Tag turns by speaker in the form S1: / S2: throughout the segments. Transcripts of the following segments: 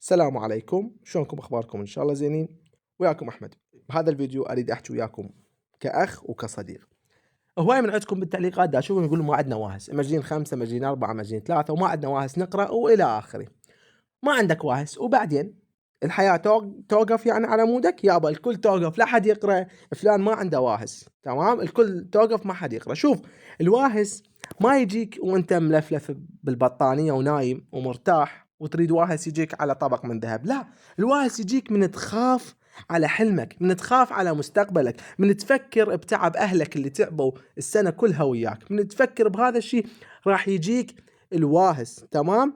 S1: السلام عليكم، شلونكم اخباركم؟ ان شاء الله زينين. وياكم احمد. بهذا الفيديو اريد احكي وياكم كاخ وكصديق. هواي من عندكم بالتعليقات دا اشوفهم يقولون ما عندنا واهس، مجين 5 مجين 4 مجين 3 وما عندنا واهس نقرا والى اخره. ما عندك واهس وبعدين الحياه توقف يعني على مودك يابا، الكل توقف لا حد يقرا، فلان ما عنده واهس، تمام؟ الكل توقف ما حد يقرا. شوف، الواهس ما يجيك وانت ملفلف بالبطانيه ونايم ومرتاح وتريد واهس يجيك على طبق من ذهب، لا. الواهس يجيك من تخاف على حلمك، من تخاف على مستقبلك، من تفكر بتعب اهلك اللي تعبوا السنه كلها وياك، من تفكر بهذا الشيء راح يجيك الواهس، تمام؟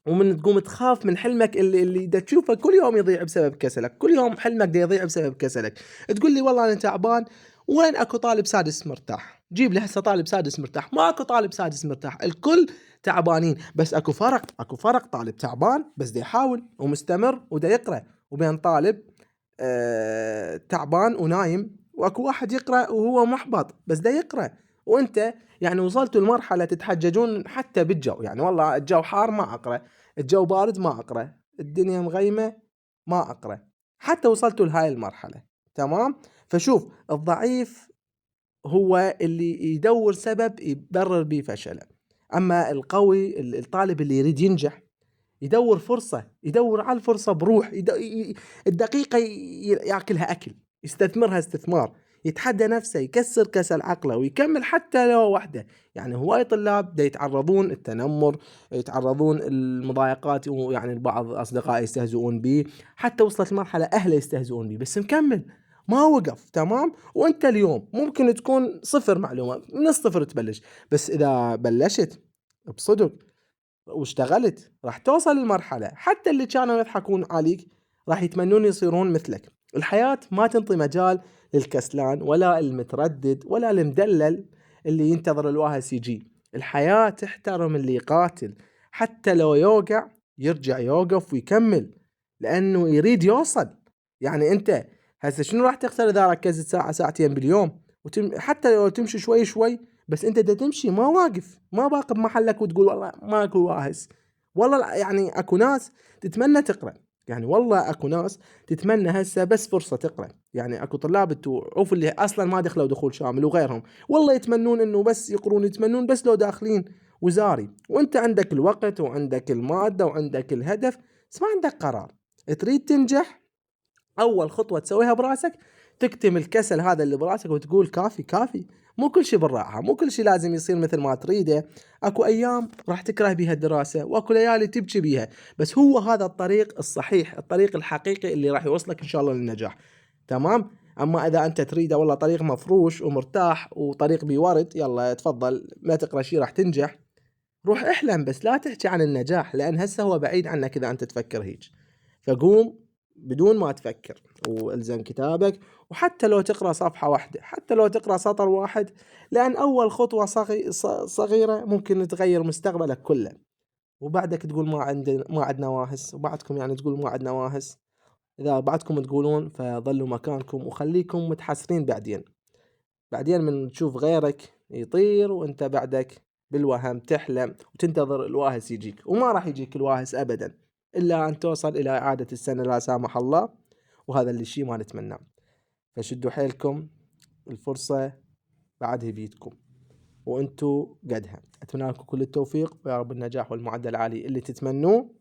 S1: ومن تقوم تخاف من حلمك اللي دا تشوفه كل يوم يضيع بسبب كسلك، كل يوم حلمك دا يضيع بسبب كسلك. تقول لي والله انا تعبان، وين اكو طالب سادس مرتاح؟ جيب لي هسه طالب سادس مرتاح، ما اكو طالب سادس مرتاح، الكل تعبانين، بس اكو فرق طالب تعبان بس دا يحاول ومستمر ودا يقرا، وبين طالب تعبان ونايم، واكو واحد يقرا وهو محبط بس دا يقرا. وانت يعني وصلتوا لمرحله تتحججون حتى بالجو، يعني والله الجو حار ما اقرا، الجو بارد ما اقرا، الدنيا مغيمه ما اقرا، حتى وصلتوا لهاي المرحله، تمام؟ فشوف، الضعيف هو اللي يدور سبب يبرر بيه فشله، اما القوي الطالب اللي يريد ينجح يدور فرصة، يدور على الفرصة بروح، الدقيقة ياكلها أكل، يستثمرها استثمار، يتحدى نفسه، يكسر كسل عقله ويكمل حتى لو وحده. يعني هواي طلاب دا يتعرضون التنمر، يتعرضون المضايقات، ويعني البعض أصدقائي يستهزئون به، حتى وصلت مرحلة أهله يستهزئون به، بس مكمل ما وقف، تمام؟ وانت اليوم ممكن تكون صفر معلومة، من الصفر تبلش، بس إذا بلشت بصدق واشتغلت راح توصل لمرحلة حتى اللي كانوا يضحكون عليك راح يتمنون يصيرون مثلك. الحياة ما تنطي مجال للكسلان ولا المتردد ولا المدلل اللي ينتظر الواهس يجي. الحياة تحترم اللي يقاتل، حتى لو يوقع يرجع يوقف ويكمل، لأنه يريد يوصل. يعني أنت هسه شنو راح تخسر إذا ركزت ساعة ساعتين باليوم، حتى لو تمشي شوي شوي، بس انت دا تمشي ما واقف، ما باقي بمحلك وتقول والله ماكو واهس. والله يعني اكو ناس تتمنى تقرا، يعني والله اكو ناس تتمنى هسه بس فرصة تقرا، يعني اكو طلاب تعوف اللي اصلا ما دخلوا دخول شامل وغيرهم، والله يتمنون انه بس يقرون، يتمنون بس لو داخلين وزاري، وانت عندك الوقت وعندك المادة وعندك الهدف، بس ما عندك قرار. تريد تنجح، اول خطوه تسويها براسك تكتم الكسل هذا اللي براسك وتقول كافي كافي. مو كل شيء بالراحه، مو كل شيء لازم يصير مثل ما تريده. اكو ايام راح تكره بيها الدراسه، واكو ليالي تبكي بيها، بس هو هذا الطريق الصحيح، الطريق الحقيقي اللي راح يوصلك ان شاء الله للنجاح، تمام؟ اما اذا انت تريده والله طريق مفروش ومرتاح وطريق بورد، يلا تفضل ما تقرا شيء راح تنجح، روح احلم بس لا تحكي عن النجاح، لان هسه هو بعيد عنك اذا انت تفكر هيك. فقوم بدون ما تفكر والزم كتابك، وحتى لو تقرا صفحة واحدة، حتى لو تقرا سطر واحد، لان اول خطوة صغيرة ممكن تغير مستقبلك كله. وبعدك تقول ما عندنا واهس، وبعدكم يعني تقول ما عندنا واهس. اذا بعدكم تقولون فظلوا مكانكم وخليكم متحسرين بعدين من تشوف غيرك يطير وانت بعدك بالوهم تحلم وتنتظر الواهس يجيك، وما راح يجيك الواهس ابدا الا ان توصل الى اعادة السنة لا سامح الله، وهذا اللي الشيء ما نتمناه. فشدوا حيلكم، الفرصة بعدها بيدكم وانتو قدها. اتمنى لكم كل التوفيق ويا رب النجاح والمعدل العالي اللي تتمنوه.